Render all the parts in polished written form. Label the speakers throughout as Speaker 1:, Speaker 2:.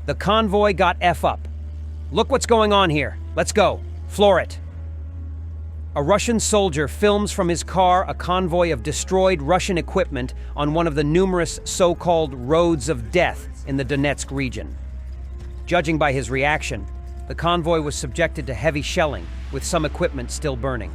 Speaker 1: The convoy got F up. Look what's going on here. Let's go. Floor it. A Russian soldier films from his car a convoy of destroyed Russian equipment on one of the numerous so-called roads of death in the Donetsk region. Judging by his reaction, the convoy was subjected to heavy shelling, with some equipment still burning.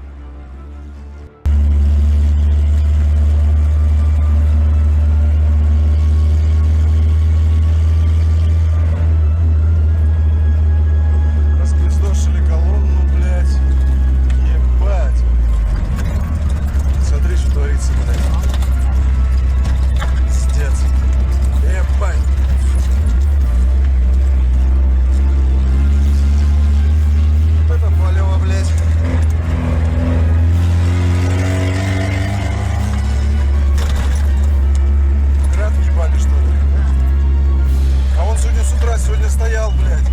Speaker 2: Сегодня стоял, блядь.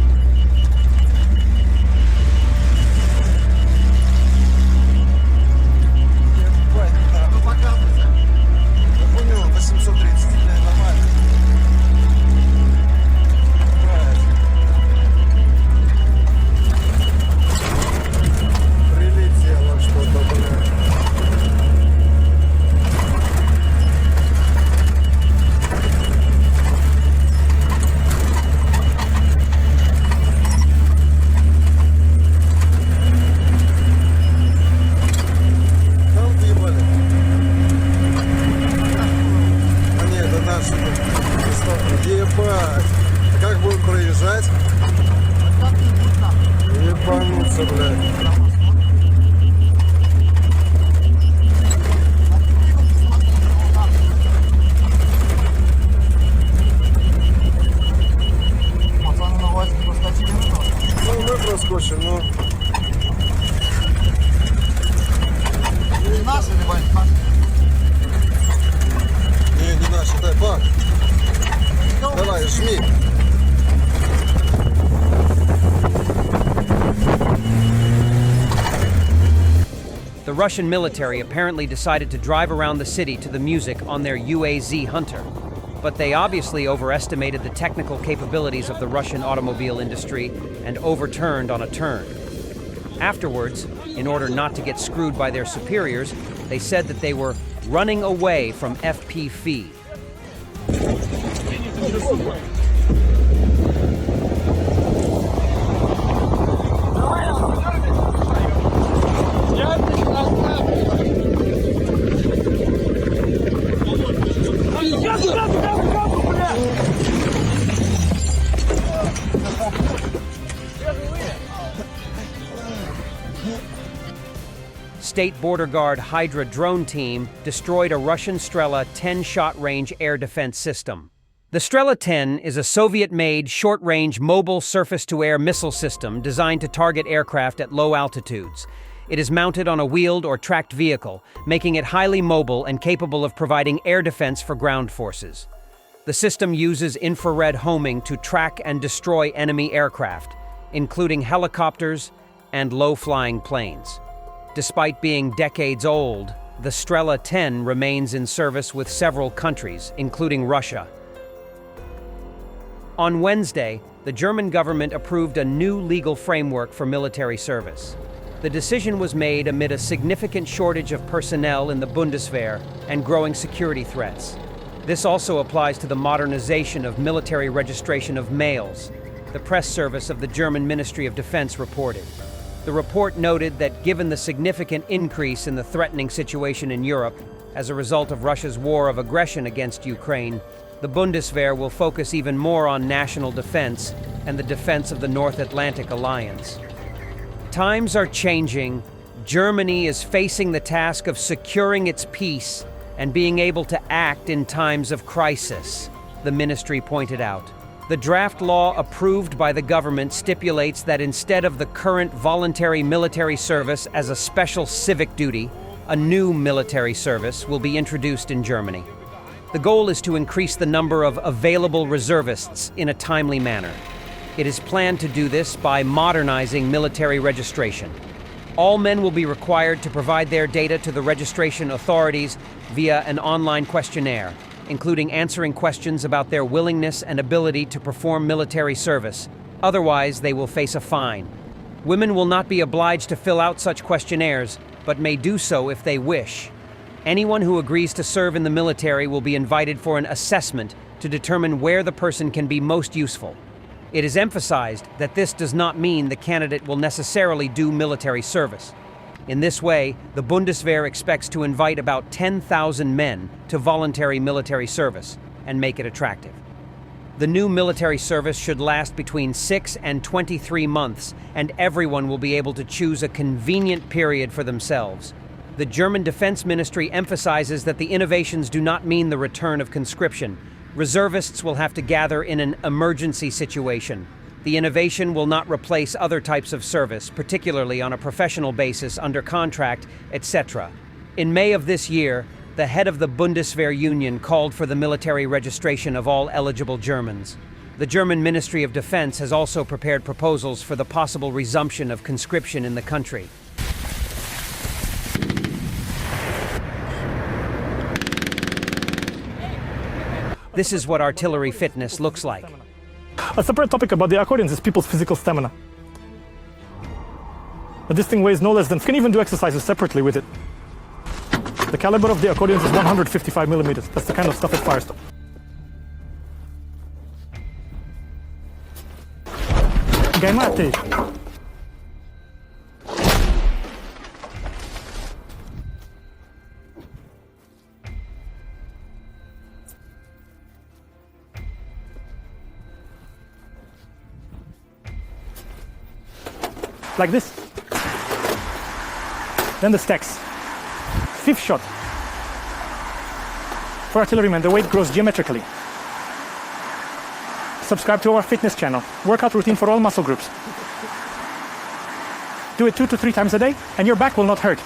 Speaker 2: Ебать, да. Ну показывайся. Я понял, 830, блядь, нормально. Прилетело что-то, блядь. Ебать! А как будем проезжать? Ебануться, блядь.
Speaker 3: Пацаны на УАЗике проскочили,
Speaker 2: ну мы проскочим, ну.
Speaker 3: Не наши или наши?
Speaker 2: Не наши, дай, бак. Давай, жми.
Speaker 1: The Russian military apparently decided to drive around the city to the music on their UAZ Hunter, but they obviously overestimated the technical capabilities of the Russian automobile industry and overturned on a turn. Afterwards, in order not to get screwed by their superiors, they said that they were running away from FP fee. State Border Guard Hydra drone team destroyed a Russian Strela 10-shot range air defense system. The Strela 10 is a Soviet-made, short-range, mobile surface-to-air missile system designed to target aircraft at low altitudes. It is mounted on a wheeled or tracked vehicle, making it highly mobile and capable of providing air defense for ground forces. The system uses infrared homing to track and destroy enemy aircraft, including helicopters and low-flying planes. Despite being decades old, the Strela 10 remains in service with several countries, including Russia. On Wednesday, the German government approved a new legal framework for military service. The decision was made amid a significant shortage of personnel in the Bundeswehr and growing security threats. This also applies to the modernization of military registration of males, the press service of the German Ministry of Defense reported. The report noted that given the significant increase in the threatening situation in Europe as a result of Russia's war of aggression against Ukraine, the Bundeswehr will focus even more on national defense and the defense of the North Atlantic Alliance. Times are changing. Germany is facing the task of securing its peace and being able to act in times of crisis, the ministry pointed out. The draft law approved by the government stipulates that instead of the current voluntary military service as a special civic duty, a new military service will be introduced in Germany. The goal is to increase the number of available reservists in a timely manner. It is planned to do this by modernizing military registration. All men will be required to provide their data to the registration authorities via an online questionnaire, including answering questions about their willingness and ability to perform military service. Otherwise, they will face a fine. Women will not be obliged to fill out such questionnaires, but may do so if they wish. Anyone who agrees to serve in the military will be invited for an assessment to determine where the person can be most useful. It is emphasized that this does not mean the candidate will necessarily do military service. In this way, the Bundeswehr expects to invite about 10,000 men to voluntary military service and make it attractive. The new military service should last between 6 and 23 months, and everyone will be able to choose a convenient period for themselves. The German Defense Ministry emphasizes that the innovations do not mean the return of conscription. Reservists will have to gather in an emergency situation. The innovation will not replace other types of service, particularly on a professional basis, under contract, etc. In May of this year, the head of the Bundeswehr union called for the military registration of all eligible Germans. The German Ministry of Defense has also prepared proposals for the possible resumption of conscription in the country. This is what artillery fitness looks like.
Speaker 4: A separate topic about the accordions is people's physical stamina. But this thing weighs no less than... You can even do exercises separately with it. The caliber of the accordions is 155 millimeters. That's the kind of stuff it fires. Gaimate. Like this. Then the stacks. Fifth shot. For artillerymen, the weight grows geometrically. Subscribe to our fitness channel. Workout routine for all muscle groups. Do it 2 to 3 times a day, and your back will not hurt.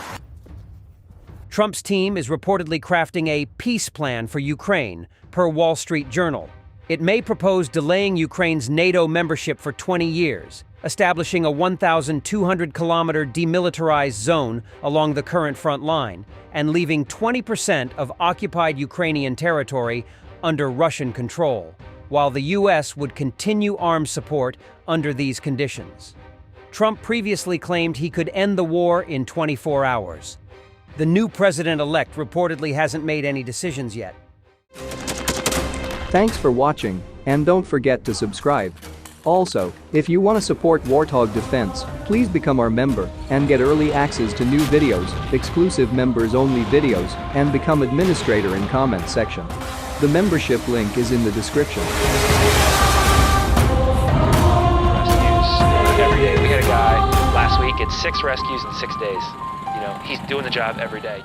Speaker 1: Trump's team is reportedly crafting a peace plan for Ukraine, per Wall Street Journal. It may propose delaying Ukraine's NATO membership for 20 years, establishing a 1,200-kilometer demilitarized zone along the current front line, and leaving 20% of occupied Ukrainian territory under Russian control, while the U.S. would continue arms support under these conditions. Trump previously claimed he could end the war in 24 hours. The new president-elect reportedly hasn't made any decisions yet.
Speaker 5: Thanks for watching, and don't forget to subscribe. Also, if you want to support Warthog Defense, please become our member and get early access to new videos, exclusive members-only videos, and become administrator in comment section. The membership link is in the description.
Speaker 6: Rescues every day. We had a guy last week at 6 rescues in 6 days. You know, he's doing the job every day.